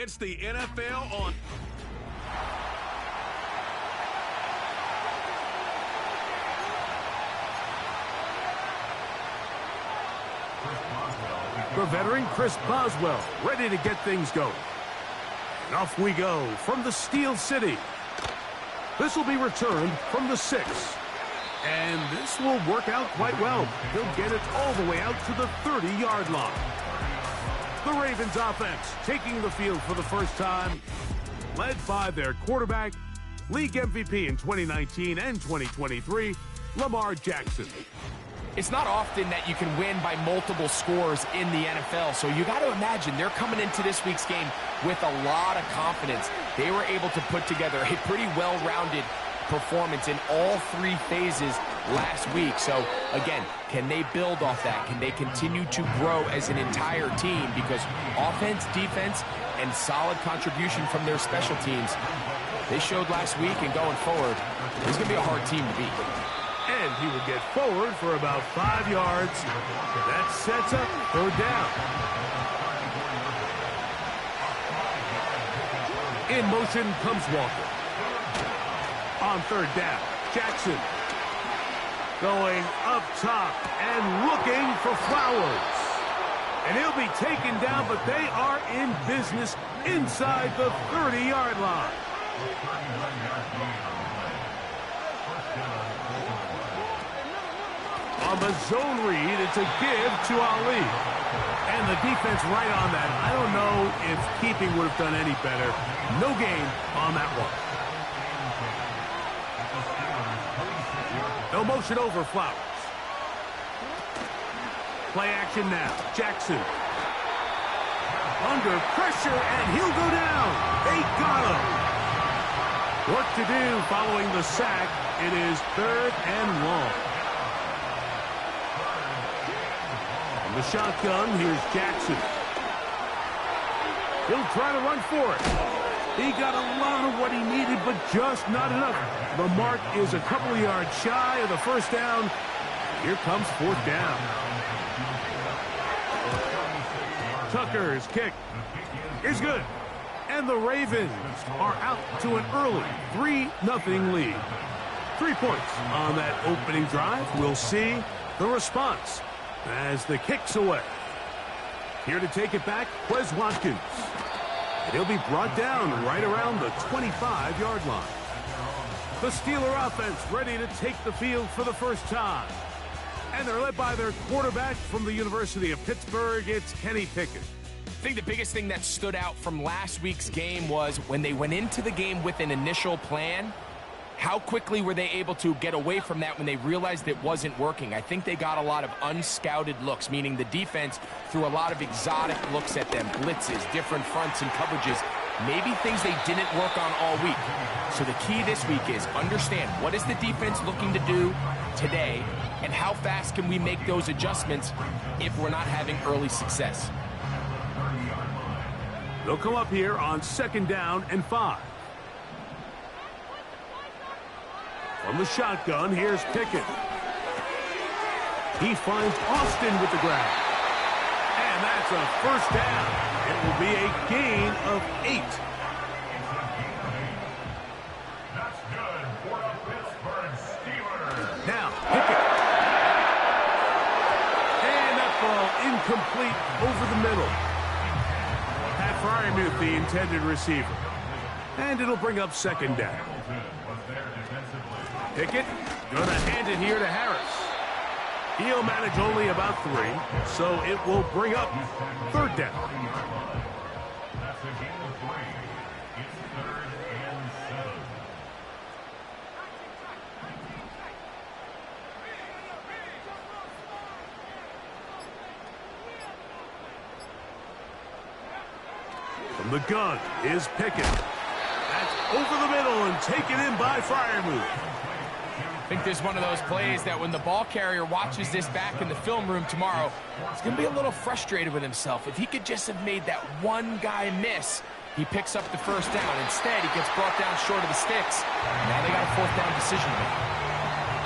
It's the NFL on. The veteran Chris Boswell ready to get things going. And off we go from the Steel City. This will be returned from the 6. And this will work out quite well. He'll get it all the way out to the 30-yard line. The Ravens offense taking the field for the first time, led by their quarterback, league MVP in 2019 and 2023, Lamar Jackson. It's not often that you can win by multiple scores in the NFL, so you got to imagine they're coming into this week's game with a lot of confidence. They were able to put together a pretty well-rounded performance in all 3 phases last week. So, again, can they build off that? Can they continue to grow as an entire team? Because offense, defense, and solid contribution from their special teams, they showed last week, and going forward, it's going to be a hard team to beat. And he will get forward for about 5 yards. That sets up 3rd down. In motion comes Walker. On 3rd down, Jackson. Going up top and looking for Flowers. And he'll be taken down, but they are in business inside the 30-yard line. On the zone read, it's a give to Ali. And the defense right on that. I don't know if keeping would have done any better. No gain on that one. No motion over Flowers. Play action now. Jackson. Under pressure, and he'll go down. They got him. Work to do following the sack. It is 3rd and long. From the shotgun, here's Jackson. He'll try to run for it. He got a lot of what he needed, but just not enough. The mark is a couple of yards shy of the 1st down. Here comes 4th down. Tucker's kick is good. And the Ravens are out to an early 3-0 lead. 3 points on that opening drive. We'll see the response as the kick's away. Here to take it back, Quez Watkins. And he'll be brought down right around the 25-yard line. The Steeler offense ready to take the field for the first time. And they're led by their quarterback from the University of Pittsburgh. It's Kenny Pickett. I think the biggest thing that stood out from last week's game was when they went into the game with an initial plan, how quickly were they able to get away from that when they realized it wasn't working? I think they got a lot of unscouted looks, meaning the defense threw a lot of exotic looks at them, blitzes, different fronts and coverages, maybe things they didn't work on all week. So the key this week is understand what is the defense looking to do today and how fast can we make those adjustments if we're not having early success. They'll come up here on 2nd down and 5. From the shotgun, here's Pickett. He finds Austin with the grab. And that's a 1st down. It will be a gain of 8. That's good for the Pittsburgh Steelers. Now, Pickett. And that ball incomplete over the middle. Pat Freiermuth, the intended receiver. And it'll bring up 2nd down. Pickett going to hand it here to Harris. He'll manage only about 3, so it will bring up 3rd down. That's a gain of 3. It's 3rd and 7. From the gun is Pickett. That's over the middle and taken in by Freiermuth. I think this is one of those plays that when the ball carrier watches this back in the film room tomorrow, he's going to be a little frustrated with himself. If he could just have made that one guy miss, he picks up the 1st down. Instead, he gets brought down short of the sticks. Now they got a 4th down decision to make.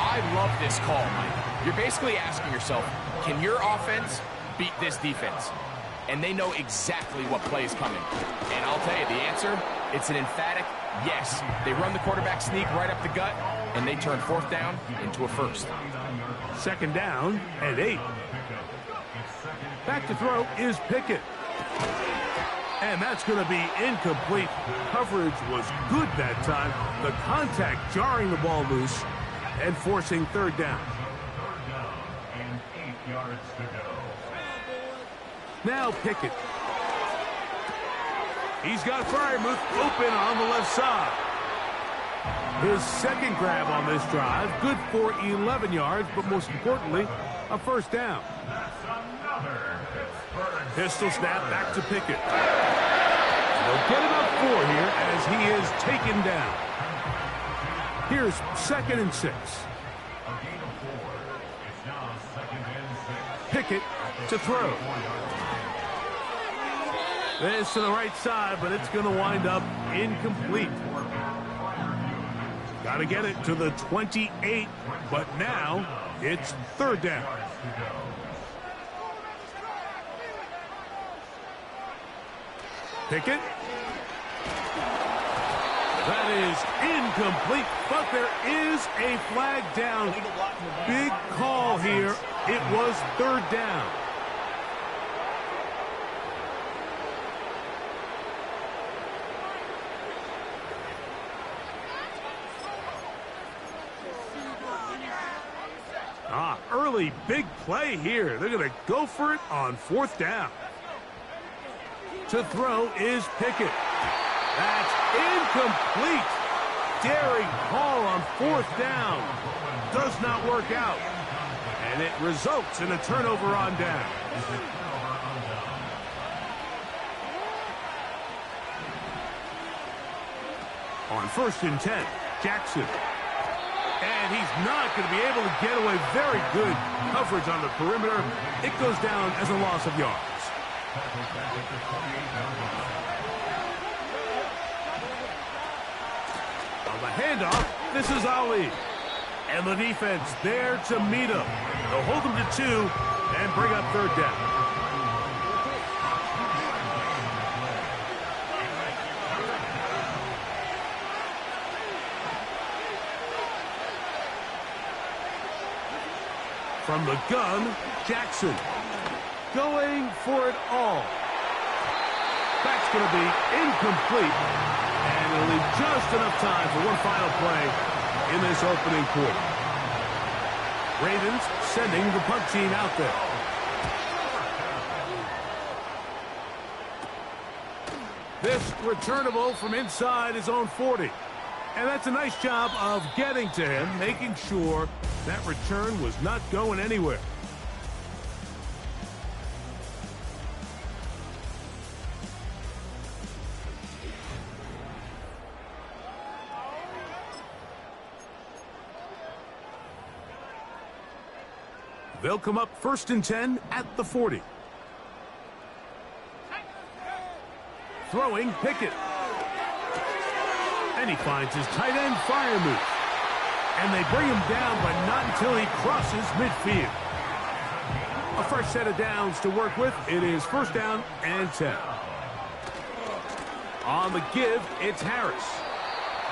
I love this call, Mike. You're basically asking yourself, can your offense beat this defense? and they know exactly what play is coming. And I'll tell you, the answer, it's an emphatic yes. They run the quarterback sneak right up the gut, and they turn 4th down into a 1st. 2nd down and 8. Back to throw is Pickett. And that's going to be incomplete. Coverage was good that time. The contact jarring the ball loose and forcing 3rd down. 3rd down and 8 yards to go. Now Pickett. He's got Fryermuth open on the left side. His 2nd grab on this drive, good for 11 yards, but most importantly, a 1st down. Pistol snap back to Pickett. They'll get about 4 here as he is taken down. Here's 2nd and 6. Pickett to throw. This to the right side, but it's going to wind up incomplete. Got to get it to the 28, but now it's 3rd down. Pickett. That is incomplete, but there is a flag down. Big call here. It was 3rd down. Early big play here. They're going to go for it on 4th down. To throw is Pickett. That's incomplete. Daring call on 4th down. Does not work out. And it results in a turnover on down. On 1st and 10, Jackson. And he's not going to be able to get away. Very good coverage on the perimeter. It goes down as a loss of yards. On the handoff, this is Ali. And the defense there to meet him. They'll hold him to 2 and bring up 3rd down. From the gun, Jackson going for it all. That's going to be incomplete, and it'll leave just enough time for one final play in this opening quarter. Ravens sending the punt team out there. This returnable from inside his own 40. And that's a nice job of getting to him, making sure that return was not going anywhere. They'll come up 1st and 10 at the 40. Throwing Pickett. And he finds his tight end Fryermuth. And they bring him down, but not until he crosses midfield. A fresh set of downs to work with. It is 1st down and 10. On the give, it's Harris.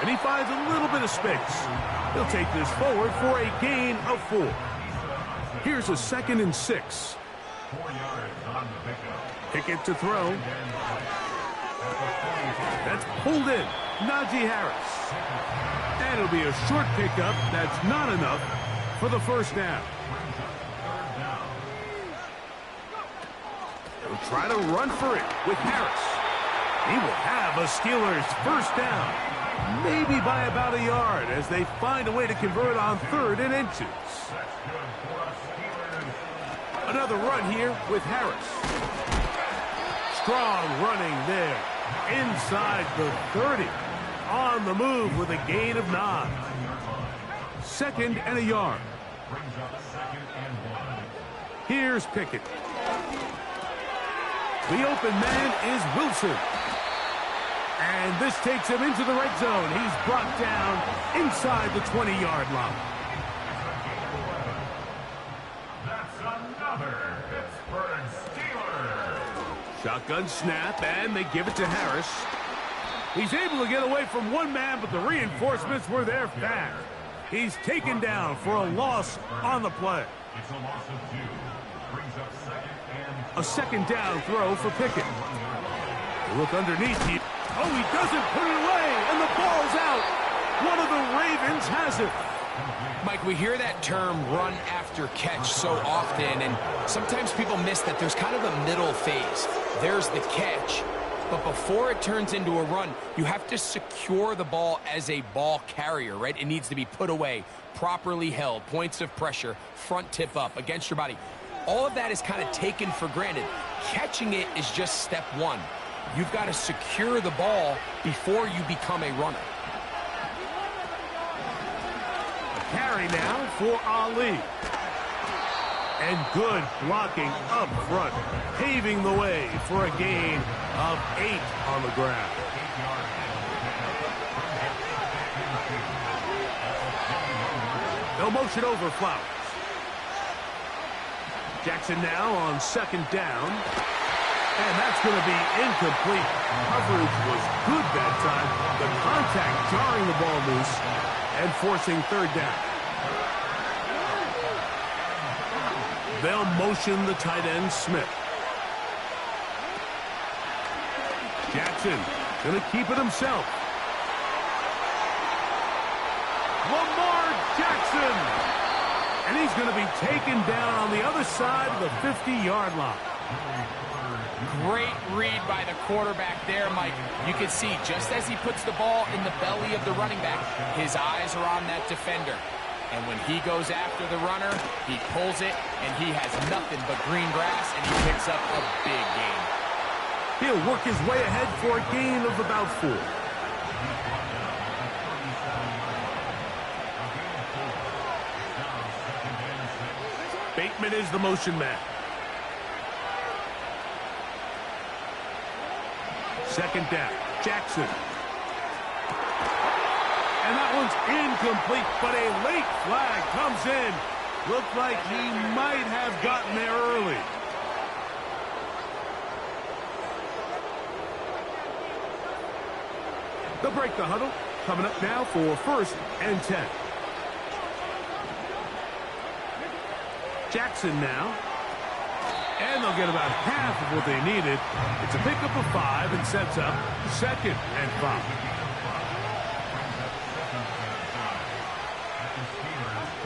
And he finds a little bit of space. He'll take this forward for a gain of 4. Here's a 2nd and 6. 4 yards on the pickup. Pickett to throw. That's pulled in. Najee Harris. And it'll be a short pickup. That's not enough for the 1st down. They'll try to run for it with Harris. He will have a Steelers 1st down. Maybe by about a yard as they find a way to convert on 3rd and inches. Another run here with Harris. Strong running there. Inside the 30. On the move with a gain of 9. 2nd and a yard. Here's Pickett. The open man is Wilson. And this takes him into the red zone. He's brought down inside the 20-yard line. That's another Pittsburgh Steelers. Shotgun snap, and they give it to Harris. He's able to get away from one man, but the reinforcements were there fast. He's taken down for a loss on the play. It's a loss of 2. Brings up second and... A second down throw for Pickett. Look underneath. He doesn't put it away, and the ball's out. One of the Ravens has it. Mike, we hear that term run after catch so often, and sometimes people miss that there's kind of a middle phase. There's the catch, but before it turns into a run, you have to secure the ball as a ball carrier, right? It needs to be put away, properly held, points of pressure, front tip up against your body. All of that is kind of taken for granted. Catching it is just step one. You've got to secure the ball before you become a runner. Carry now for Ali. And good blocking up front, paving the way for a gain of 8 on the ground. No motion over Flowers. Jackson now on second down. And that's going to be incomplete. Coverage was good that time. The contact jarring the ball loose and forcing third down. They'll motion the tight end, Smith. Jackson going to keep it himself. Lamar Jackson. And he's going to be taken down on the other side of the 50-yard line. Great read by the quarterback there, Mike. You can see just as he puts the ball in the belly of the running back, his eyes are on that defender. And when he goes after the runner, he pulls it, and he has nothing but green grass, and he picks up a big gain. He'll work his way ahead for a gain of about 4. Bateman is the motion man. Second down, Jackson. And that one's incomplete, but a late flag comes in. Looked like he might have gotten there early. They'll break the huddle. Coming up now for 1st and 10. Jackson now. And they'll get about half of what they needed. It's a pickup of 5 and sets up 2nd and 5.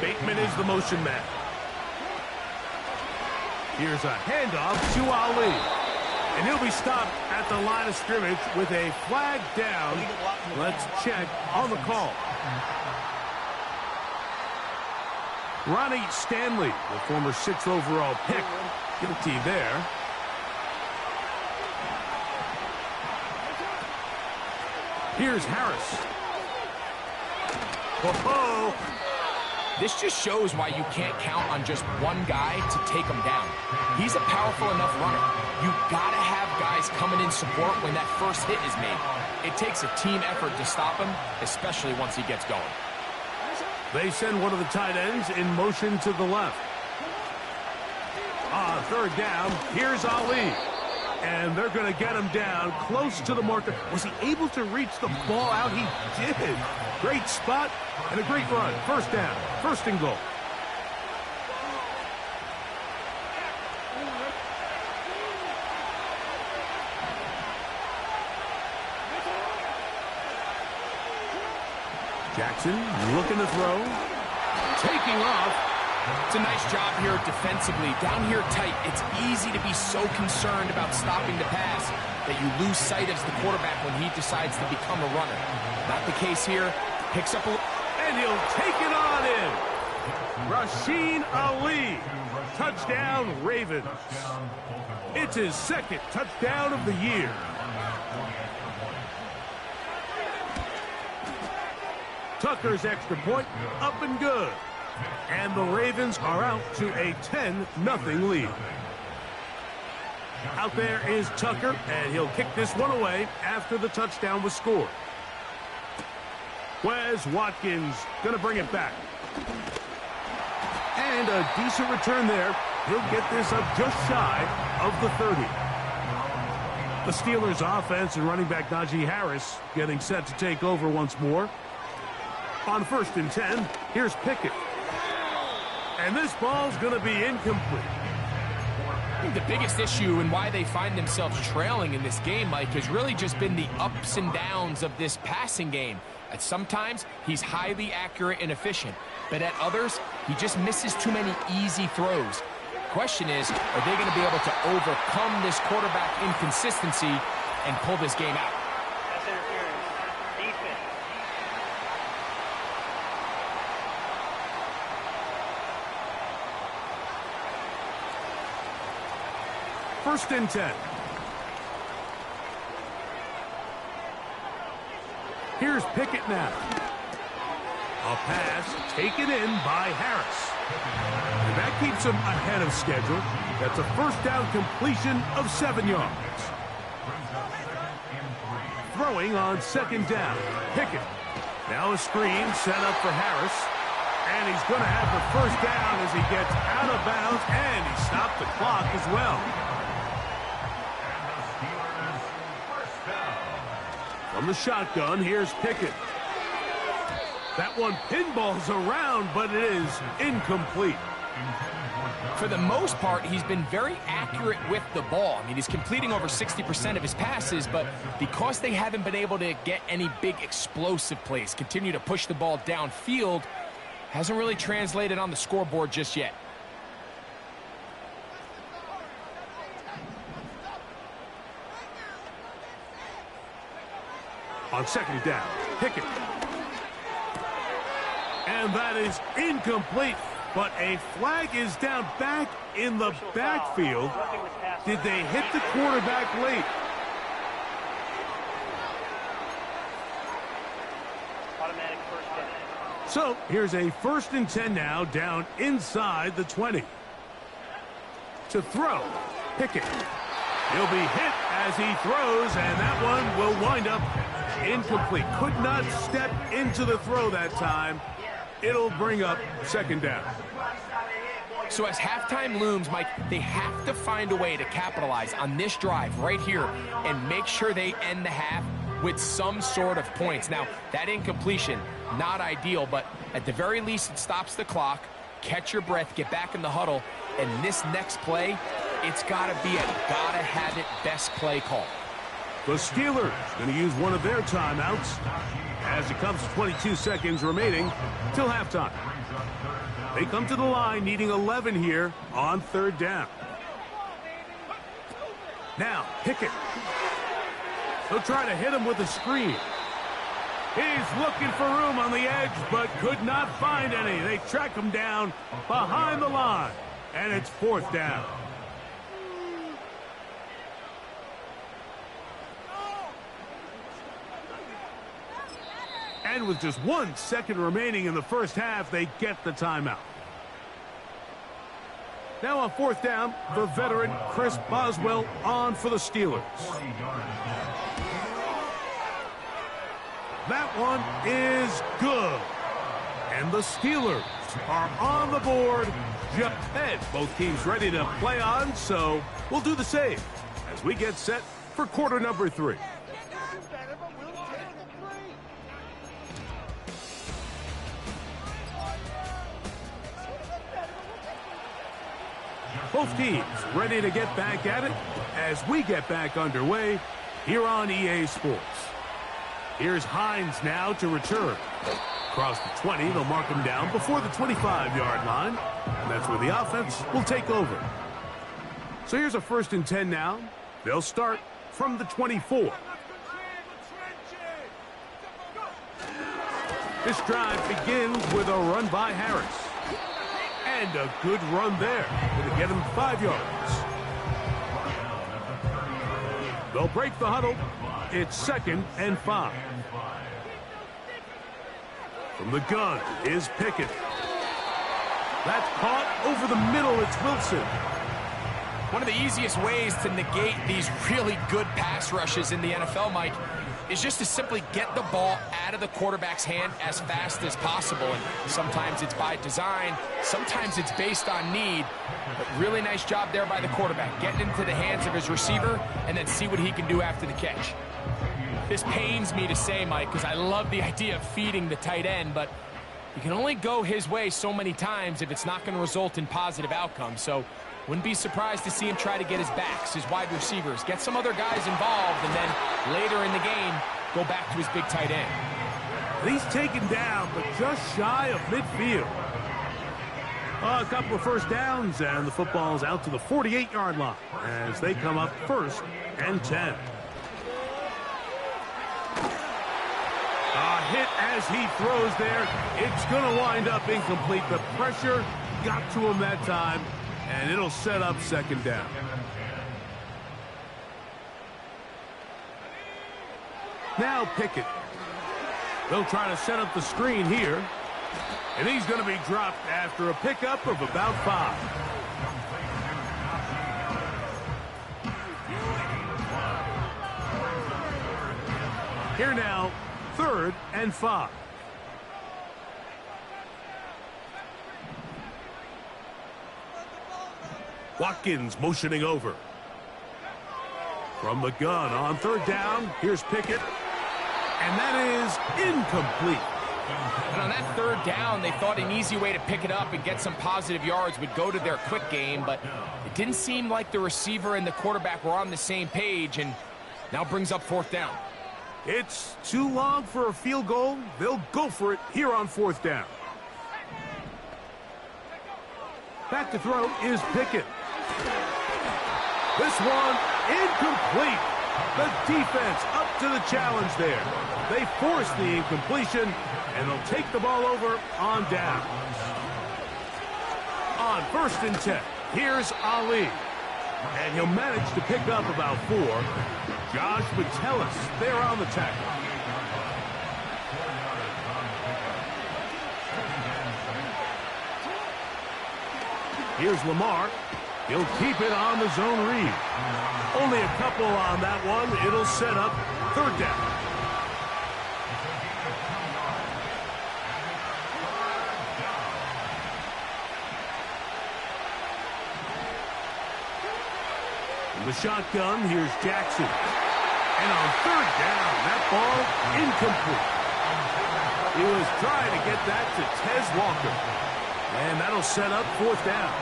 Bateman is the motion man. Here's a handoff to Ali. And he'll be stopped at the line of scrimmage with a flag down. Let's check on the call. Ronnie Stanley, the former 6th overall pick, guilty there. Here's Harris. Whoa. This just shows why you can't count on just one guy to take him down. He's a powerful enough runner. You gotta have guys coming in support when that first hit is made. It takes a team effort to stop him, especially once he gets going. They send one of the tight ends in motion to the left. Third down, here's Ali. And they're going to get him down close to the marker. Was he able to reach the ball out? He did. Great spot and a great run. First down, 1st and goal. Jackson looking to throw. Taking off. It's a nice job here defensively. Down here tight, it's easy to be so concerned about stopping the pass that you lose sight of the quarterback when he decides to become a runner. Not the case here. Picks up a... And he'll take it on in. Rasheen Ali. Touchdown, Ravens. It's his 2nd touchdown of the year. Tucker's extra point, up and good. And the Ravens are out to a 10-0 lead. Out there is Tucker, and he'll kick this one away after the touchdown was scored. Wes Watkins going to bring it back. And a decent return there. He'll get this up just shy of the 30. The Steelers offense and running back Najee Harris getting set to take over once more. On 1st and 10, here's Pickett. And this ball's going to be incomplete. I think the biggest issue and why they find themselves trailing in this game, Mike, has really just been the ups and downs of this passing game. At sometimes, he's highly accurate and efficient, but at others, he just misses too many easy throws. Question is, are they going to be able to overcome this quarterback inconsistency and pull this game out? That's interference. Defense. First and 10. Here's Pickett now. A pass taken in by Harris. And that keeps him ahead of schedule. That's a first down completion of 7 yards. Throwing on 2nd down. Pickett. Now a screen set up for Harris. And he's going to have the first down as he gets out of bounds. And he stopped the clock as well. From the shotgun, here's Pickett. That one pinballs around, but it is incomplete. For the most part, he's been very accurate with the ball. I mean, he's completing over 60% of his passes, but because they haven't been able to get any big explosive plays, continue to push the ball downfield, hasn't really translated on the scoreboard just yet. On 2nd down, Pickett. And that is incomplete, but a flag is down back in the backfield. Did they hit the quarterback late? Automatic first down. So here's a 1st and 10 now, down inside the 20. To throw, Pickett. He'll be hit as he throws, and that one will wind up incomplete. Could not step into the throw that time. It'll bring up 2nd down. So as halftime looms, Mike, they have to find a way to capitalize on this drive right here and make sure they end the half with some sort of points. Now, that incompletion, not ideal, but at the very least, it stops the clock. Catch your breath, get back in the huddle, and this next play, it's got to be a gotta-have-it best play call. The Steelers going to use one of their timeouts as it comes to 22 seconds remaining till halftime. They come to the line needing 11 here on 3rd down. Now, Pickett. They'll try to hit him with a screen. He's looking for room on the edge, but could not find any. They track him down behind the line, and it's 4th down. And with just 1 second remaining in the first half, they get the timeout. Now on 4th down, the veteran Chris Boswell on for the Steelers. That one is good. And the Steelers are on the board just ahead. Both teams ready to play on, so we'll do the same as we get set for quarter number 3. Both teams ready to get back at it as we get back underway here on EA Sports. Here's Hines now to return. Across the 20, they'll mark him down before the 25-yard line. And that's where the offense will take over. So here's a 1st and 10 now. They'll start from the 24. This drive begins with a run by Harris. And a good run there. Gonna get him 5 yards. They'll break the huddle. It's 2nd and 5. From the gun is Pickett. That's caught over the middle. It's Wilson. One of the easiest ways to negate these really good pass rushes in the NFL, Mike, is just to simply get the ball out of the quarterback's hand as fast as possible. And sometimes it's by design, sometimes it's based on need. But really nice job there by the quarterback, getting into the hands of his receiver and then see what he can do after the catch. This pains me to say, Mike, because I love the idea of feeding the tight end, but you can only go his way so many times if it's not going to result in positive outcomes. So wouldn't be surprised to see him try to get his backs, his wide receivers, get some other guys involved, and then later in the game, go back to his big tight end. He's taken down, but just shy of midfield. A couple of first downs, and the football's out to the 48-yard line as they come up 1st and 10. A hit as he throws there. It's going to wind up incomplete. The pressure got to him that time, and it'll set up 2nd down. Now Pickett. They'll try to set up the screen here. And he's going to be dropped after a pickup of about 5. Here now, 3rd and 5. Watkins motioning over. From the gun on 3rd down, here's Pickett. And that is incomplete. And on that 3rd down, they thought an easy way to pick it up and get some positive yards would go to their quick game, but it didn't seem like the receiver and the quarterback were on the same page, and now brings up 4th down. It's too long for a field goal. They'll go for it here on 4th down. Back to throw is Pickett. This one incomplete. The defense up to the challenge there. They force the incompletion, and they'll take the ball over on down. On 1st and 10, here's Ali. And he'll manage to pick up about 4. Josh Metellus there on the tackle. Here's Lamar. He'll keep it on the zone read. Only a couple on that one. It'll set up 3rd down. The shotgun, here's Jackson. And on 3rd down, that ball incomplete. He was trying to get that to Tez Walker. And that'll set up 4th down.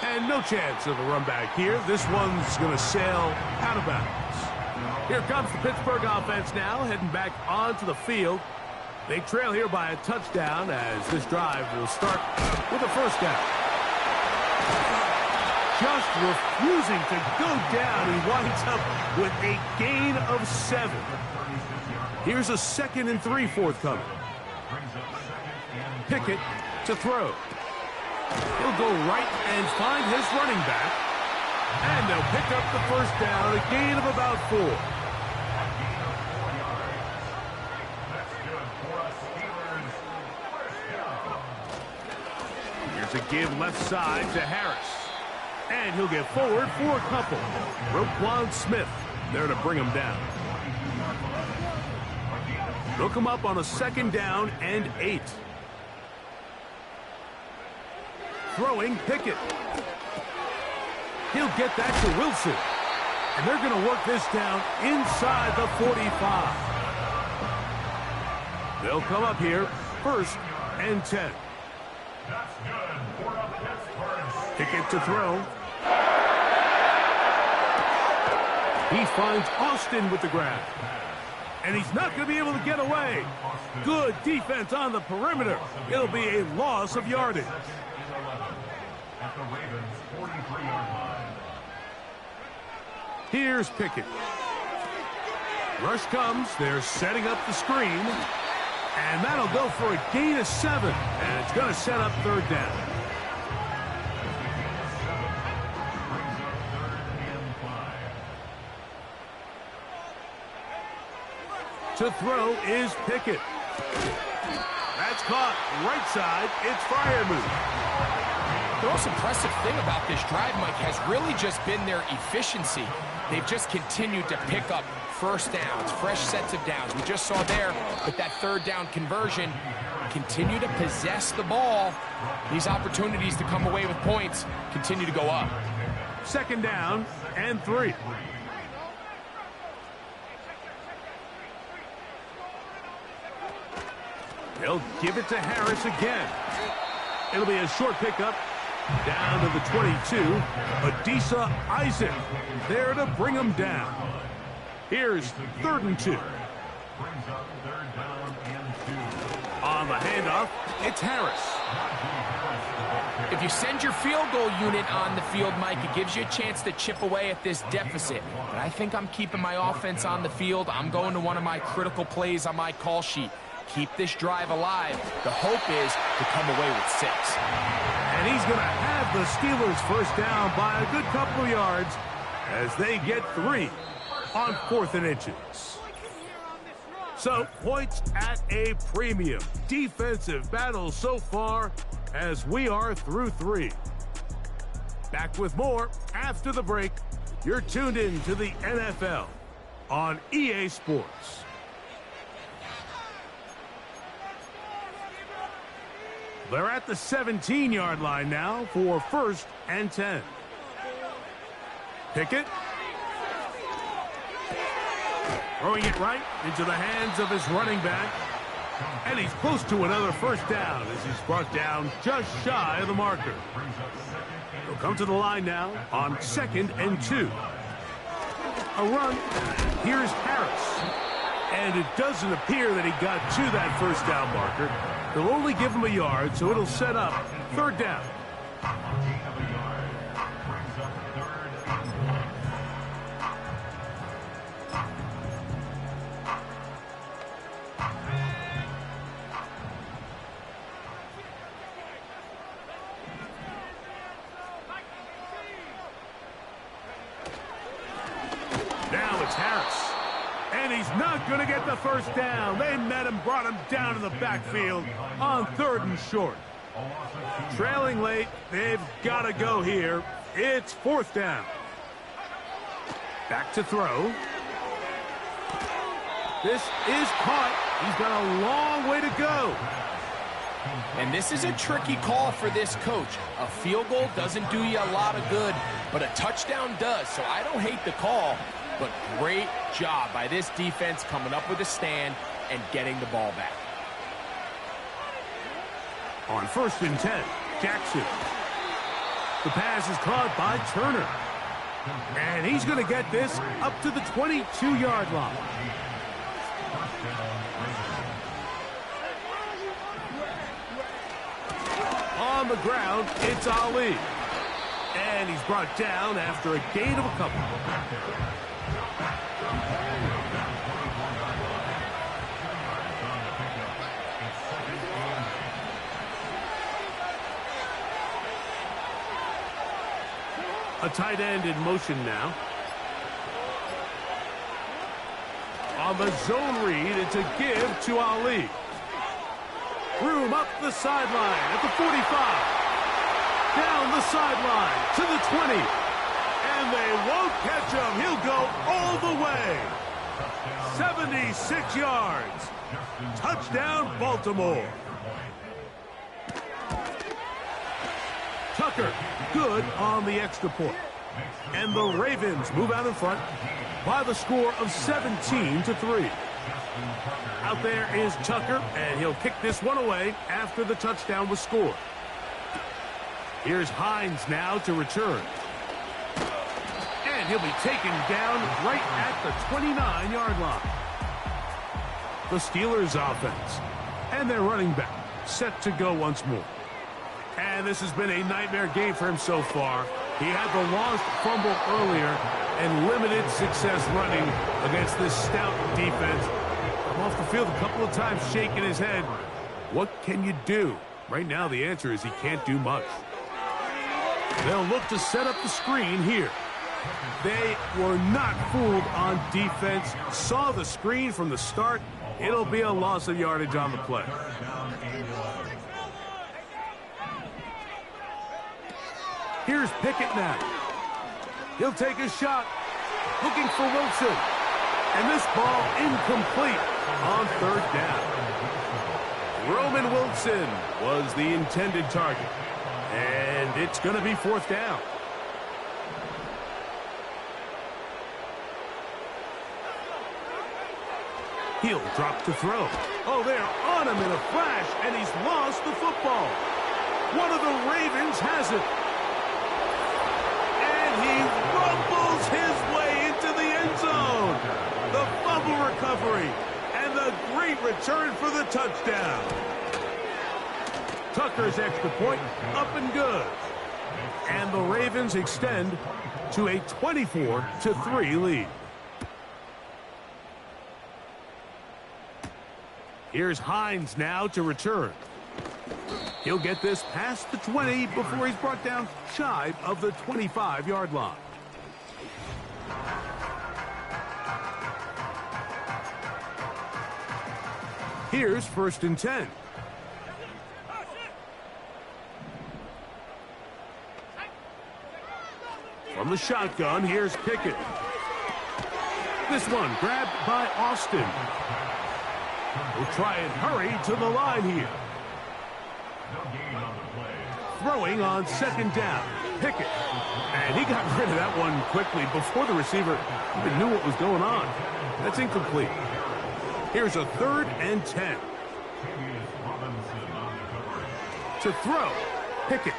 And no chance of a run back here. This one's going to sail out of bounds. Here comes the Pittsburgh offense now, heading back onto the field. They trail here by a touchdown as this drive will start with a 1st down. Just refusing to go down. He winds up with a gain of 7. Here's a 2nd and 3 forthcoming. Pickett to throw. He'll go right and find his running back. And they'll pick up the 1st down, a gain of about 4. To give left side to Harris. And he'll get forward for a couple. Roquan Smith there to bring him down. They'll come up on a 2nd down and 8. Throwing Pickett. He'll get that to Wilson. And they're going to work this down inside the 45. They'll come up here 1st and 10. Pickett to throw. He finds Austin with the grab. And he's not going to be able to get away. Good defense on the perimeter. It'll be a loss of yardage. Here's Pickett. Rush comes. They're setting up the screen. And that'll go for a gain of 7. And it's going to set up 3rd down. To throw is Pickett. That's caught right side. It's Freiermuth. The most impressive thing about this drive, Mike, has really just been their efficiency. They've just continued to pick up first downs, fresh sets of downs. We just saw there with that third down conversion, continue to possess the ball. These opportunities to come away with points continue to go up. 2nd down and 3. They'll give it to Harris again. It'll be a short pickup down to the 22. Adisa Isaac there to bring him down. Here's 3rd and 2. On the handoff, it's Harris. If you send your field goal unit on the field, Mike, it gives you a chance to chip away at this deficit. But I think I'm keeping my offense on the field. I'm going to one of my critical plays on my call sheet. Keep this drive alive. The hope is to come away with 6. And he's going to have the Steelers first down by a good couple of yards as they get 3 on 4th and inches. So, points at a premium. Defensive battle so far as we are through 3. Back with more after the break. You're tuned in to the NFL on EA Sports. They're at the 17-yard line now for 1st and 10. Pickett. Throwing it right into the hands of his running back. And he's close to another first down as he's brought down just shy of the marker. He'll come to the line now on 2nd and 2. A run. Here's Harris. And it doesn't appear that he got to that first down marker. They'll only give him a yard, so it'll set up 3rd down. Now it's Harris. And he's not going to get the first down. They met him, brought him down in the backfield on 3rd and short. Trailing late, they've got to go here. It's 4th down. Back to throw. This is caught. He's got a long way to go. And this is a tricky call for this coach. A field goal doesn't do you a lot of good, but a touchdown does. So I don't hate the call. But great job by this defense coming up with a stand and getting the ball back. On 1st and 10, Jackson. The pass is caught by Turner. And he's going to get this up to the 22-yard line. On the ground, it's Ali. And he's brought down after a gain of a couple. A tight end in motion now. On the zone read, it's a give to Ali. Room up the sideline at the 45. Down the sideline to the 20. And they won't catch him. He'll go all the way. 76 yards. Touchdown, Baltimore. Tucker, good on the extra point. And the Ravens move out in front by the score of 17-3. Out there is Tucker, and he'll kick this one away after the touchdown was scored. Here's Hines now to return. And he'll be taken down right at the 29-yard line. The Steelers offense and their running back set to go once more. And this has been a nightmare game for him so far. He had the lost fumble earlier and limited success running against this stout defense. Come off the field a couple of times shaking his head. What can you do? Right now the answer is he can't do much. They'll look to set up the screen here. They were not fooled on defense. Saw the screen from the start. It'll be a loss of yardage on the play. Here's Pickett now. He'll take a shot. Looking for Wilson. And this ball incomplete on third down. Roman Wilson was the intended target. And it's going to be fourth down. He'll drop to throw. Oh, they're on him in a flash, and he's lost the football. One of the Ravens has it. And he rumbles his way into the end zone. The fumble recovery and the great return for the touchdown. Tucker's extra point up and good. And the Ravens extend to a 24-3 lead. Here's Hines now to return. He'll get this past the 20 before he's brought down shy of the 25-yard line. Here's 1st and 10. From the shotgun, here's Pickett. This one grabbed by Austin. We'll try and hurry to the line here. Throwing on 2nd down. Pickett. And he got rid of that one quickly before the receiver even knew what was going on. That's incomplete. Here's a 3rd and 10. To throw. Pickett.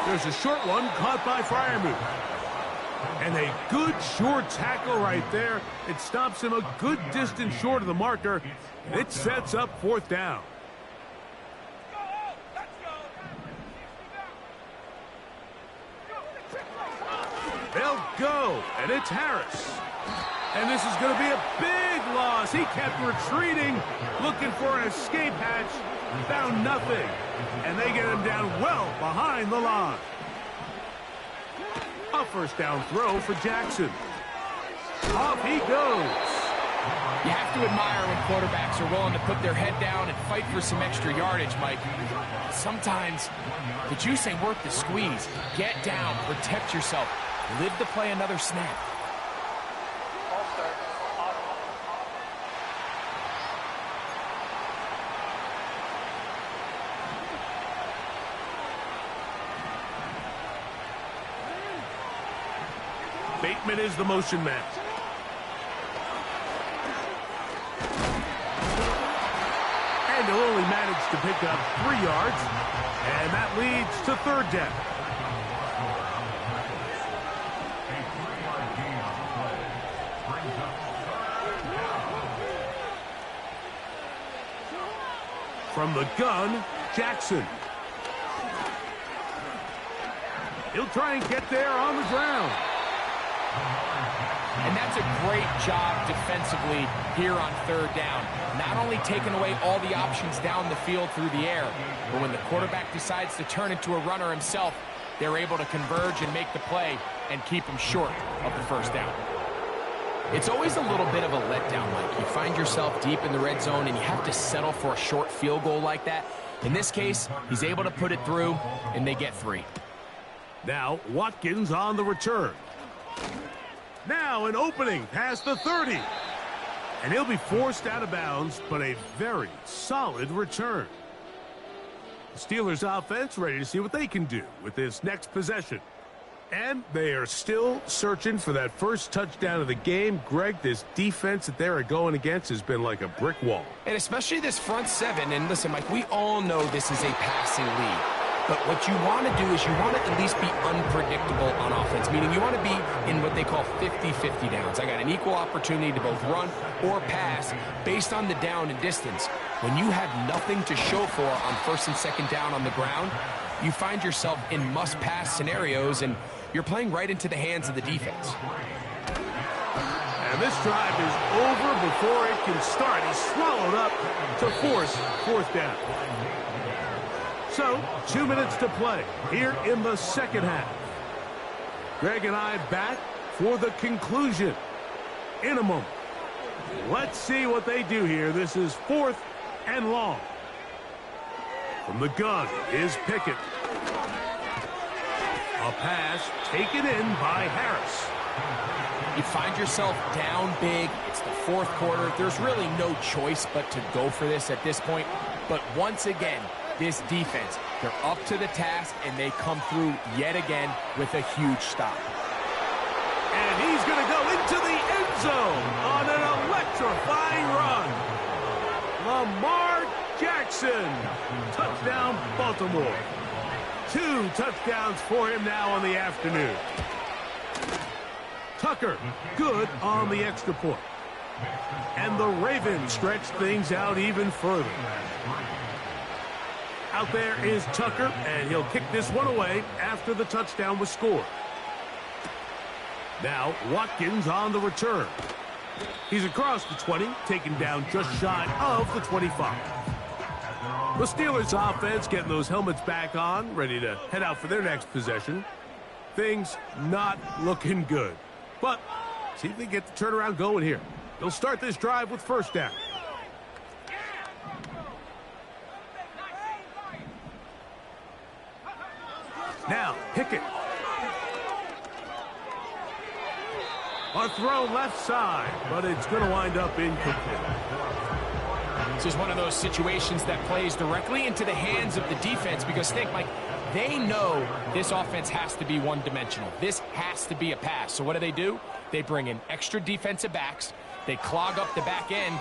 There's a short one caught by Freiermuth. And a good short tackle right there. It stops him a good distance short of the marker. It sets up 4th down. They'll go, and it's Harris. And this is going to be a big loss. He kept retreating, looking for an escape hatch. Found nothing. And they get him down well behind the line. A 1st down throw for Jackson. Off he goes. You have to admire when quarterbacks are willing to put their head down and fight for some extra yardage, Mike. Sometimes the juice ain't worth the squeeze. Get down, protect yourself, live to play another snap. Bateman is the motion man. And he'll only manage to pick up 3 yards. And that leads to 3rd down. From the gun, Jackson. He'll try and get there on the ground. And that's a great job defensively here on 3rd down. Not only taking away all the options down the field through the air, but when the quarterback decides to turn into a runner himself, they're able to converge and make the play and keep him short of the 1st down. It's always a little bit of a letdown, Mike. You find yourself deep in the red zone and you have to settle for a short field goal like that. In this case, he's able to put it through, and they get 3. Now, Watkins on the return. Now an opening past the 30. And he'll be forced out of bounds, but a very solid return. The Steelers offense ready to see what they can do with this next possession. And they are still searching for that first touchdown of the game. Greg, this defense that they're going against has been like a brick wall. And especially this front 7. And listen, Mike, we all know this is a passing league. But what you want to do is you want to at least be unpredictable on offense, meaning you want to be in what they call 50-50 downs. I got an equal opportunity to both run or pass based on the down and distance. When you have nothing to show for on 1st and 2nd down on the ground, you find yourself in must-pass scenarios, and you're playing right into the hands of the defense. And this drive is over before it can start. He's swallowed up to force 4th down. So, 2 minutes to play here in the 2nd half. Greg and I back for the conclusion in a moment. Let's see what they do here. This is 4th and long. From the gun is Pickett. A pass taken in by Harris. You find yourself down big. It's the fourth quarter. There's really no choice but to go for this at this point. But once again, this defense, they're up to the task, and they come through yet again with a huge stop. And he's going to go into the end zone on an electrifying run. Lamar Jackson. Touchdown, Baltimore. 2 touchdowns for him now on the afternoon. Tucker, good on the extra point. And the Ravens stretch things out even further. Out there is Tucker, and he'll kick this one away after the touchdown was scored. Now, Watkins on the return. He's across the 20, taken down just shy of the 25. The Steelers offense getting those helmets back on, ready to head out for their next possession. Things not looking good. But see if they get the turnaround going here. They'll start this drive with first down. Now, Pickett. A throw left side, but it's going to wind up incomplete. This is one of those situations that plays directly into the hands of the defense because think, Mike, they know this offense has to be one-dimensional. This has to be a pass. So what do? They bring in extra defensive backs. They clog up the back end.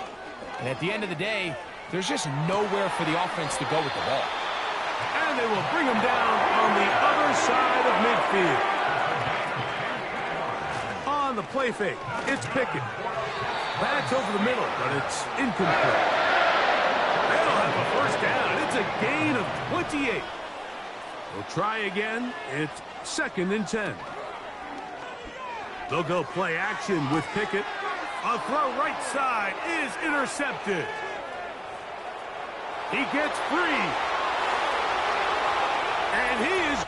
And at the end of the day, there's just nowhere for the offense to go with the ball. And they will bring him down on the other side of midfield. On the play fake, it's Pickett. That's over the middle, but it's incomplete. They'll have a first down. It's a gain of 28. They'll try again. It's 2nd and 10. They'll go play action with Pickett. A throw right side is intercepted. He gets free. And he is...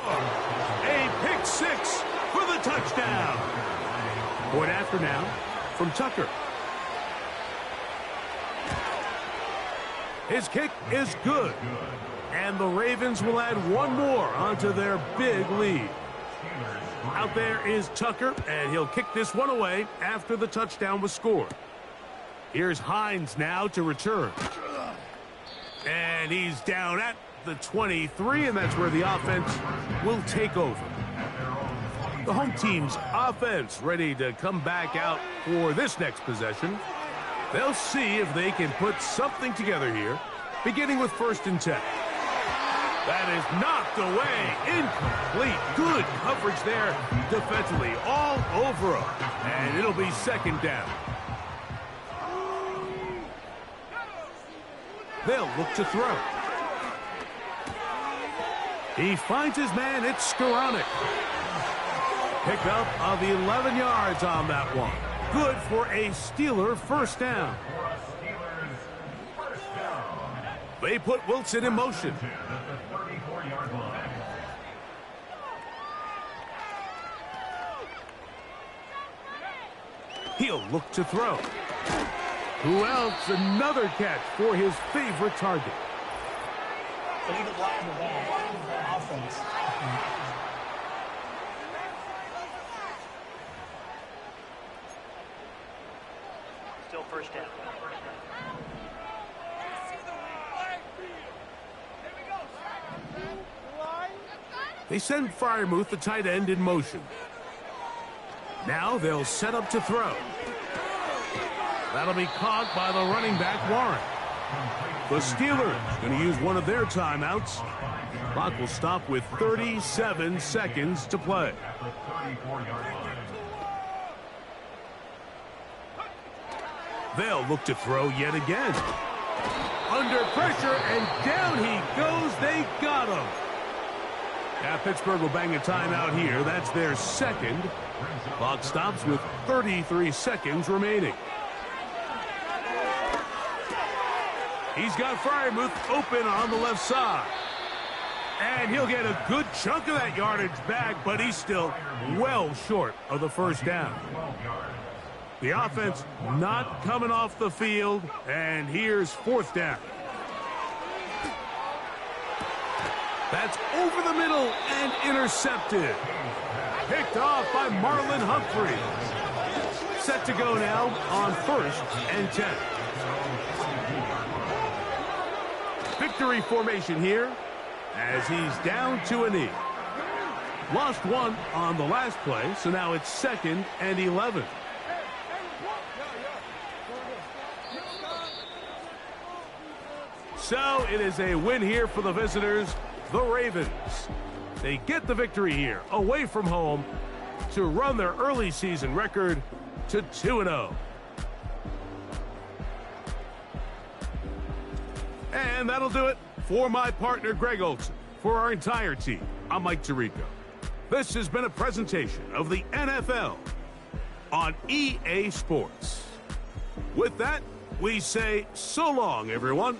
a pick 6 for the touchdown. Point after now from Tucker. His kick is good. And the Ravens will add one more onto their big lead. Out there is Tucker, and he'll kick this one away after the touchdown was scored. Here's Hines now to return. And he's down at the 23, and that's where the offense will take over. The home team's offense ready to come back out for this next possession. They'll see if they can put something together here, beginning with 1st and 10. That is knocked away. Incomplete. Good coverage there defensively all over him. And it'll be 2nd down. They'll look to throw. He finds his man. It's Skoranek. Pick up of 11 yards on that one. Good for a Steeler first down. They put Wilson in motion. He'll look to throw. Who else? Another catch for his favorite target. Offense. Still first down. They send Freiermuth, the tight end, in motion. Now they'll set up to throw. That'll be caught by the running back, Warren. The Steelers going to use one of their timeouts. Clock will stop with 37 seconds to play. They'll look to throw yet again. Under pressure, and down he goes. They got him. Now Pittsburgh will bang a timeout here. That's their 2nd. Clock stops with 33 seconds remaining. He's got Freiermuth open on the left side. And he'll get a good chunk of that yardage back, but he's still well short of the first down. The offense not coming off the field, and here's 4th down. That's over the middle and intercepted. Picked off by Marlon Humphrey. Set to go now on 1st and 10. Victory formation here as he's down to a knee. Lost 1 on the last play, so now it's 2nd and 11. So it is a win here for the visitors, the Ravens. They get the victory here, away from home, to run their early season record to 2-0. And that'll do it for my partner, Greg Olson. For our entire team, I'm Mike Tirico. This has been a presentation of the NFL on EA Sports. With that, we say so long, everyone.